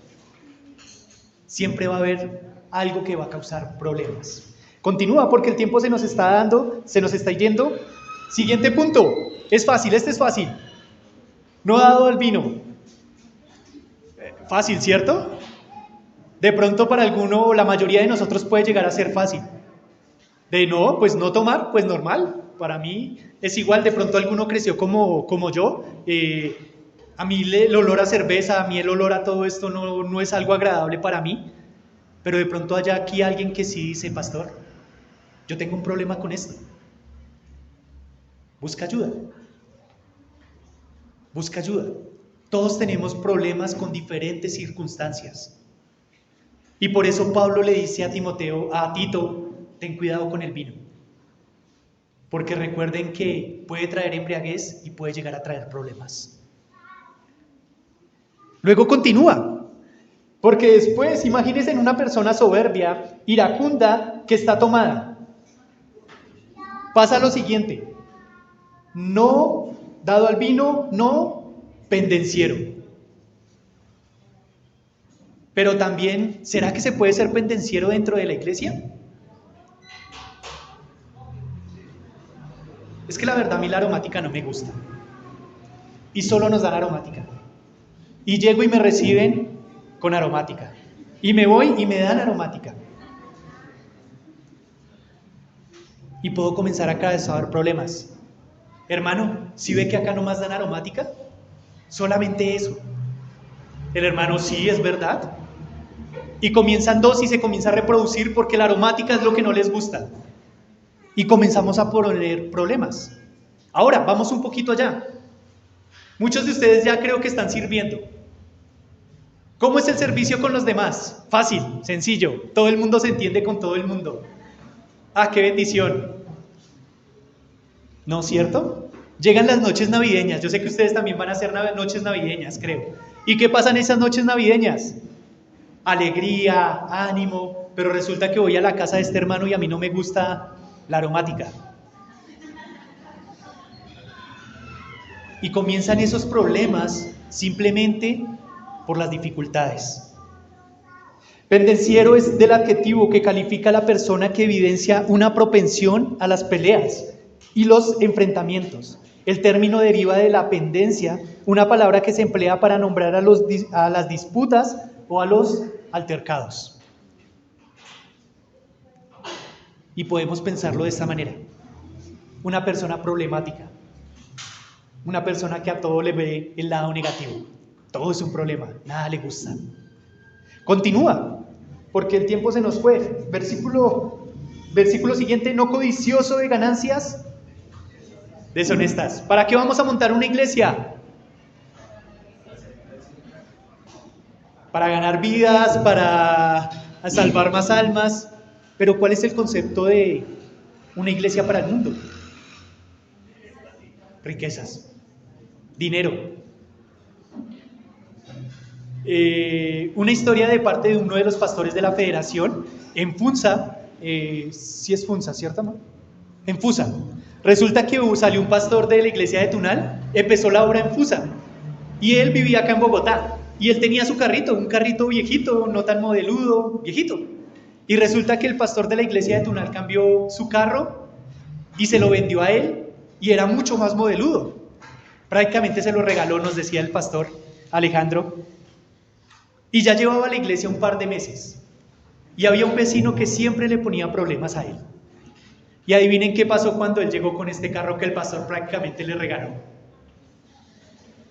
Siempre va a haber algo que va a causar problemas. Continúa porque el tiempo se nos está dando, se nos está yendo. Siguiente punto, es fácil, este es fácil. No dado al vino. Fácil, ¿cierto? De pronto para alguno, la mayoría de nosotros puede llegar a ser fácil. De no, pues no tomar, pues normal. Para mí es igual, de pronto alguno creció como yo. A mí el olor a cerveza, a mí el olor a todo esto no es algo agradable para mí. Pero de pronto haya aquí alguien que sí dice, pastor, yo tengo un problema con esto. Busca ayuda. Busca ayuda. Todos tenemos problemas con diferentes circunstancias. Y por eso Pablo le dice a Tito, ten cuidado con el vino. Porque recuerden que puede traer embriaguez y puede llegar a traer problemas. Luego continúa. Porque después, imagínense en una persona soberbia, iracunda, que está tomada. Pasa lo siguiente. No dado al vino, no pendenciero. Pero también, ¿será que se puede ser pendenciero dentro de la iglesia? Es que la verdad a mí la aromática no me gusta. Y solo nos dan aromática. Y llego y me reciben con aromática. Y me voy y me dan aromática. Y puedo comenzar a causar problemas. Hermano, ¿sí ve que acá nomás dan aromática? Solamente eso. El hermano, sí, es verdad. Y comienzan dos y se comienza a reproducir porque la aromática es lo que no les gusta. Y comenzamos a poner problemas. Ahora, vamos un poquito allá. Muchos de ustedes ya creo que están sirviendo. ¿Cómo es el servicio con los demás? Fácil, sencillo. Todo el mundo se entiende con todo el mundo. ¡Ah, qué bendición! ¿No es cierto? Llegan las noches navideñas. Yo sé que ustedes también van a hacer noches navideñas, creo. ¿Y qué pasa en esas noches navideñas? Alegría, ánimo, pero resulta que voy a la casa de este hermano y a mí no me gusta la aromática. Y comienzan esos problemas simplemente por las dificultades. Pendenciero es del adjetivo que califica a la persona que evidencia una propensión a las peleas y los enfrentamientos. El término deriva de la pendencia, una palabra que se emplea para nombrar a las disputas o a los altercados. Y podemos pensarlo de esta manera. Una persona problemática, una persona que a todo le ve el lado negativo. Todo es un problema, nada le gusta. Continúa, porque el tiempo se nos fue. Versículo siguiente, no codicioso de ganancias deshonestas. ¿Para qué vamos a montar una iglesia? Para ganar vidas, para salvar más almas. Pero ¿cuál es el concepto de una iglesia para el mundo? Riquezas, dinero. Una historia de parte de uno de los pastores de la federación en Funza, sí es Funza, ¿cierto, amor? En Fusa. Resulta que salió un pastor de la iglesia de Tunal, empezó la obra en Fusa, y él vivía acá en Bogotá, y él tenía su carrito, un carrito viejito, no tan modeludo, viejito. Y resulta que el pastor de la iglesia de Tunal cambió su carro y se lo vendió a él, y era mucho más modeludo. Prácticamente se lo regaló, nos decía el pastor Alejandro. Y ya llevaba a la iglesia un par de meses. Y había un vecino que siempre le ponía problemas a él. Y adivinen qué pasó cuando él llegó con este carro que el pastor prácticamente le regaló.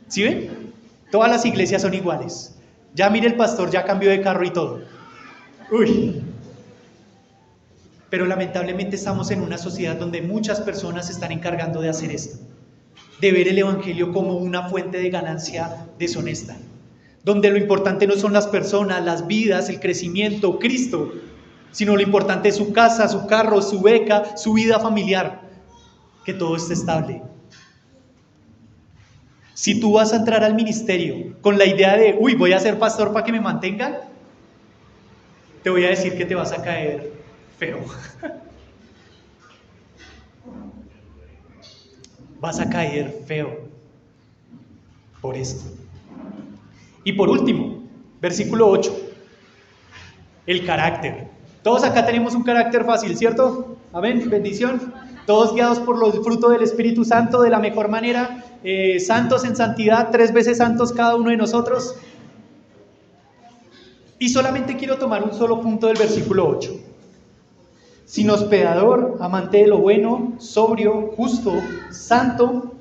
¿Sí ven? Todas las iglesias son iguales. Ya mire, el pastor ya cambió de carro y todo. Uy. Pero lamentablemente estamos en una sociedad donde muchas personas se están encargando de hacer esto. De ver el evangelio como una fuente de ganancia deshonesta. Donde lo importante no son las personas, las vidas, el crecimiento, Cristo, sino lo importante es su casa, su carro, su beca, su vida familiar, que todo esté estable. Si tú vas a entrar al ministerio con la idea de, voy a ser pastor para que me mantengan, te voy a decir que te vas a caer feo. Vas a caer feo por esto. Y por último, versículo 8, el carácter. Todos acá tenemos un carácter fácil, ¿cierto? Amén, bendición. Todos guiados por los frutos del Espíritu Santo de la mejor manera, santos en santidad, 3 veces santos cada uno de nosotros. Y solamente quiero tomar un solo punto del versículo 8. Sin hospedador, amante de lo bueno, sobrio, justo, santo,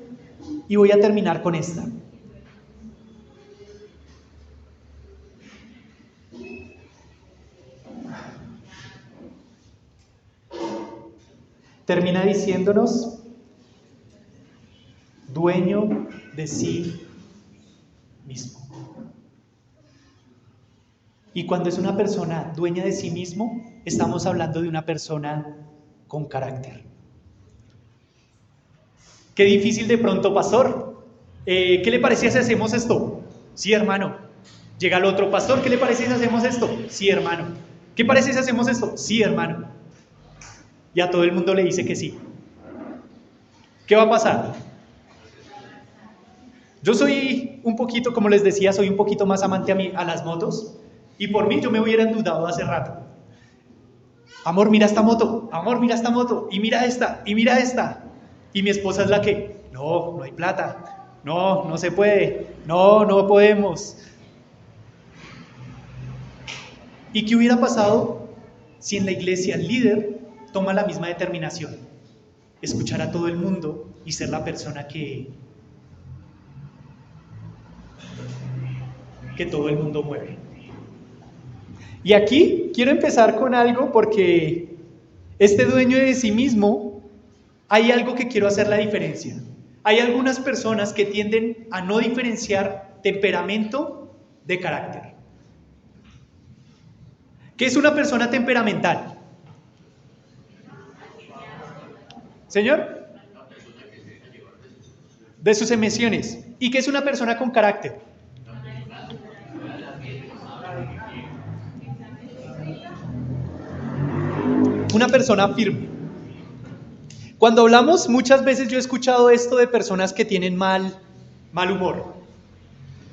y voy a terminar con esta. Termina diciéndonos, dueño de sí mismo. Y cuando es una persona dueña de sí mismo, estamos hablando de una persona con carácter. Qué difícil de pronto, pastor. ¿Qué le parece si hacemos esto? Sí, hermano. Llega el otro, pastor, ¿qué le parece si hacemos esto? Sí, hermano. ¿Qué parece si hacemos esto? Sí, hermano. Y a todo el mundo le dice que sí. ¿Qué va a pasar? Yo soy un poquito, como les decía, soy un poquito más amante a las motos. Y por mí yo me hubiera endeudado hace rato. Amor, mira esta moto. Amor, mira esta moto. Y mira esta. Y mira esta. Y mi esposa es la que, no hay plata. No se puede. No podemos. ¿Y qué hubiera pasado si en la iglesia el líder toma la misma determinación? Escuchar a todo el mundo y ser la persona que todo el mundo mueve. Y aquí quiero empezar con algo, porque este dueño de sí mismo, hay algo que quiero hacer la diferencia. Hay algunas personas que tienden a no diferenciar temperamento de carácter. ¿Qué es una persona temperamental? ¿Señor? De sus emociones. ¿Y qué es una persona con carácter? Una persona firme. Cuando hablamos, muchas veces yo he escuchado esto de personas que tienen mal humor,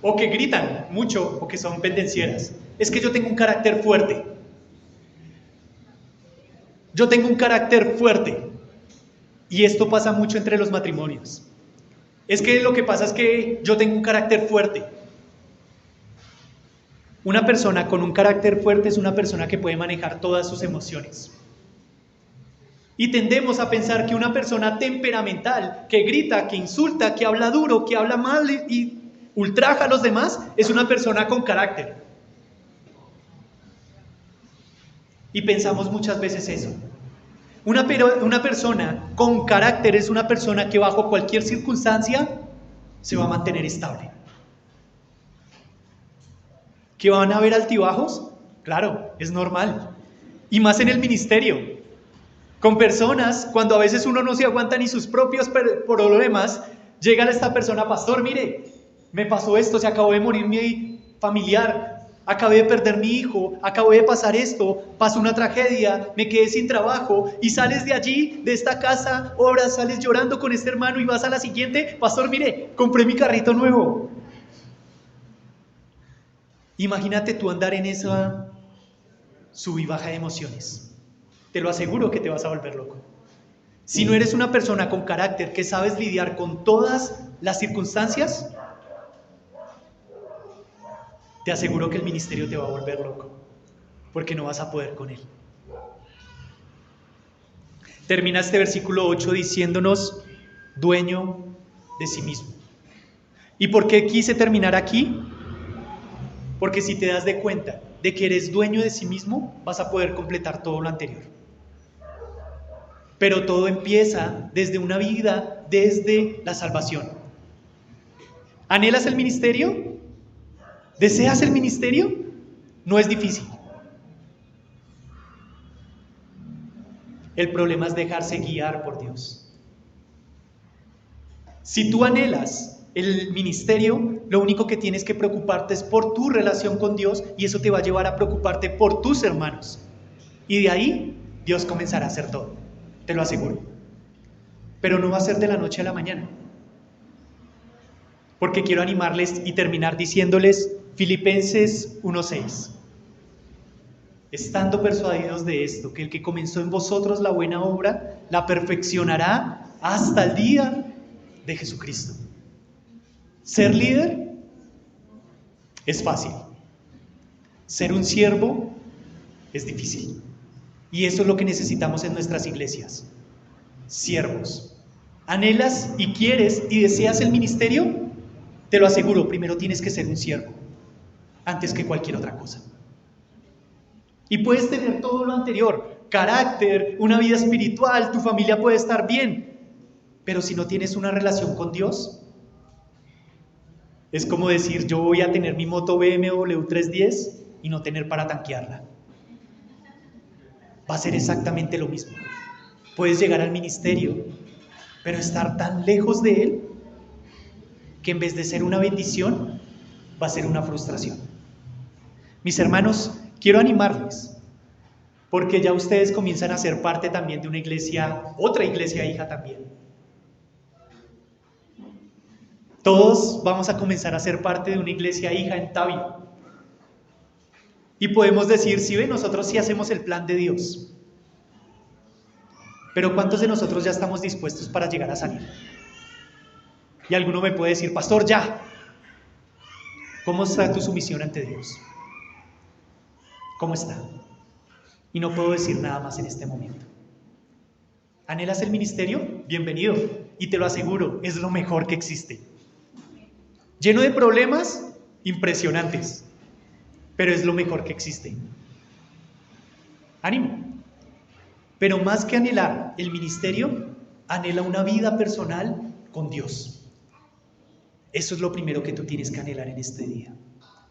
o que gritan mucho, o que son pendencieras. Es que yo tengo un carácter fuerte. Yo tengo un carácter fuerte. Y esto pasa mucho entre los matrimonios. Es que lo que pasa es que yo tengo un carácter fuerte. Una persona con un carácter fuerte es una persona que puede manejar todas sus emociones. Y tendemos a pensar que una persona temperamental, que grita, que insulta, que habla duro, que habla mal y ultraja a los demás, es una persona con carácter. Y pensamos muchas veces eso. Una persona con carácter es una persona que bajo cualquier circunstancia se va a mantener estable. ¿Que van a haber altibajos? Claro, es normal. Y más en el ministerio. Con personas, cuando a veces uno no se aguanta ni sus propios problemas, llega esta persona: pastor, mire, me pasó esto, se acabó de morir mi familiar, acabé de perder mi hijo, acabo de pasar esto, pasó una tragedia, me quedé sin trabajo, y sales de allí, de esta casa, horas, sales llorando con este hermano y vas a la siguiente: pastor, mire, compré mi carrito nuevo. Imagínate tú andar en esa sub y baja de emociones. Te lo aseguro que te vas a volver loco. Si no eres una persona con carácter que sabes lidiar con todas las circunstancias, te aseguro que el ministerio te va a volver loco, porque no vas a poder con él. Termina este versículo 8 diciéndonos: dueño de sí mismo. ¿Y por qué quise terminar aquí? Porque si te das de cuenta de que eres dueño de sí mismo, vas a poder completar todo lo anterior. Pero todo empieza desde una vida, desde la salvación. ¿Anhelas el ministerio? ¿Deseas el ministerio? No es difícil. El problema es dejarse guiar por Dios. Si tú anhelas el ministerio, lo único que tienes que preocuparte es por tu relación con Dios, y eso te va a llevar a preocuparte por tus hermanos. Y de ahí Dios comenzará a hacer todo, te lo aseguro. Pero no va a ser de la noche a la mañana. Porque quiero animarles y terminar diciéndoles Filipenses 1:6. Estando persuadidos de esto, que el que comenzó en vosotros la buena obra, la perfeccionará hasta el día de Jesucristo. Ser líder es fácil. Ser un siervo es difícil. Y eso es lo que necesitamos en nuestras iglesias. Siervos. ¿Anhelas y quieres y deseas el ministerio? Te lo aseguro, primero tienes que ser un siervo, antes que cualquier otra cosa. Y puedes tener todo lo anterior: carácter, una vida espiritual, tu familia puede estar bien. Pero si no tienes una relación con Dios, es como decir: yo voy a tener mi moto BMW 310 y no tener para tanquearla. Va a ser exactamente lo mismo. Puedes llegar al ministerio, pero estar tan lejos de Él, que en vez de ser una bendición, va a ser una frustración. Mis hermanos, quiero animarles, porque ya ustedes comienzan a ser parte también de una iglesia, otra iglesia hija también. Todos vamos a comenzar a ser parte de una iglesia hija en Tabio. Y podemos decir: sí, ve, nosotros sí hacemos el plan de Dios. Pero ¿cuántos de nosotros ya estamos dispuestos para llegar a salir? Y alguno me puede decir: pastor, ya. ¿Cómo está tu sumisión ante Dios? ¿Cómo está? Y no puedo decir nada más en este momento. ¿Anhelas el ministerio? Bienvenido. Y te lo aseguro, es lo mejor que existe. Lleno de problemas impresionantes, pero es lo mejor que existe. Ánimo. Pero más que anhelar el ministerio, anhela una vida personal con Dios. Eso es lo primero que tú tienes que anhelar en este día.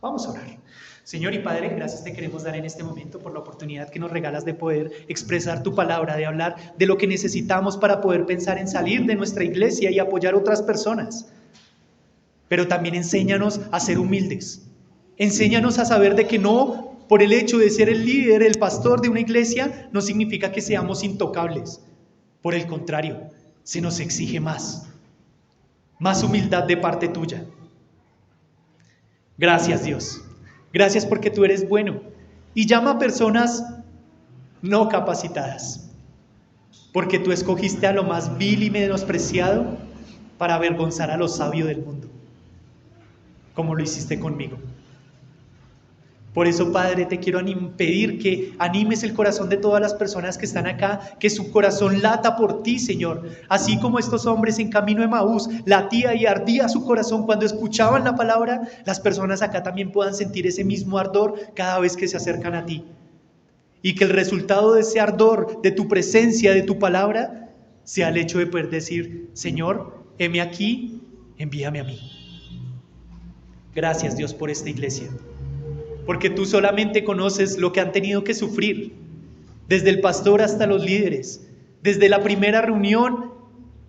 Vamos a orar. Señor y Padre, gracias te queremos dar en este momento por la oportunidad que nos regalas de poder expresar tu palabra, de hablar de lo que necesitamos para poder pensar en salir de nuestra iglesia y apoyar a otras personas. Pero también enséñanos a ser humildes. Enséñanos a saber de que no, por el hecho de ser el líder, el pastor de una iglesia, no significa que seamos intocables. Por el contrario, se nos exige más humildad de parte tuya. Gracias, Dios. Gracias porque tú eres bueno y llama a personas no capacitadas. Porque tú escogiste a lo más vil y menospreciado para avergonzar a los sabios del mundo, como lo hiciste conmigo. Por eso, Padre, te quiero pedir que animes el corazón de todas las personas que están acá, que su corazón lata por ti, Señor. Así como estos hombres en camino de Emaús latía y ardía su corazón cuando escuchaban la palabra, las personas acá también puedan sentir ese mismo ardor cada vez que se acercan a ti. Y que el resultado de ese ardor, de tu presencia, de tu palabra, sea el hecho de poder decir: Señor, heme aquí, envíame a mí. Gracias, Dios, por esta iglesia. Porque tú solamente conoces lo que han tenido que sufrir, desde el pastor hasta los líderes, desde la primera reunión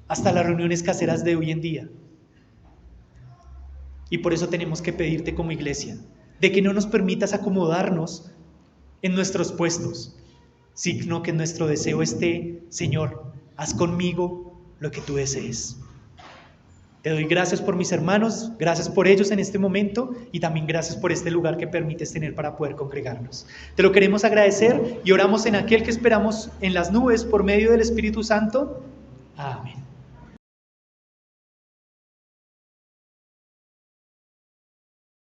hasta las reuniones caseras de hoy en día. Y por eso tenemos que pedirte como iglesia, de que no nos permitas acomodarnos en nuestros puestos, sino que nuestro deseo esté: Señor, haz conmigo lo que tú desees. Te doy gracias por mis hermanos, gracias por ellos en este momento y también gracias por este lugar que permites tener para poder congregarnos. Te lo queremos agradecer y oramos en aquel que esperamos en las nubes por medio del Espíritu Santo,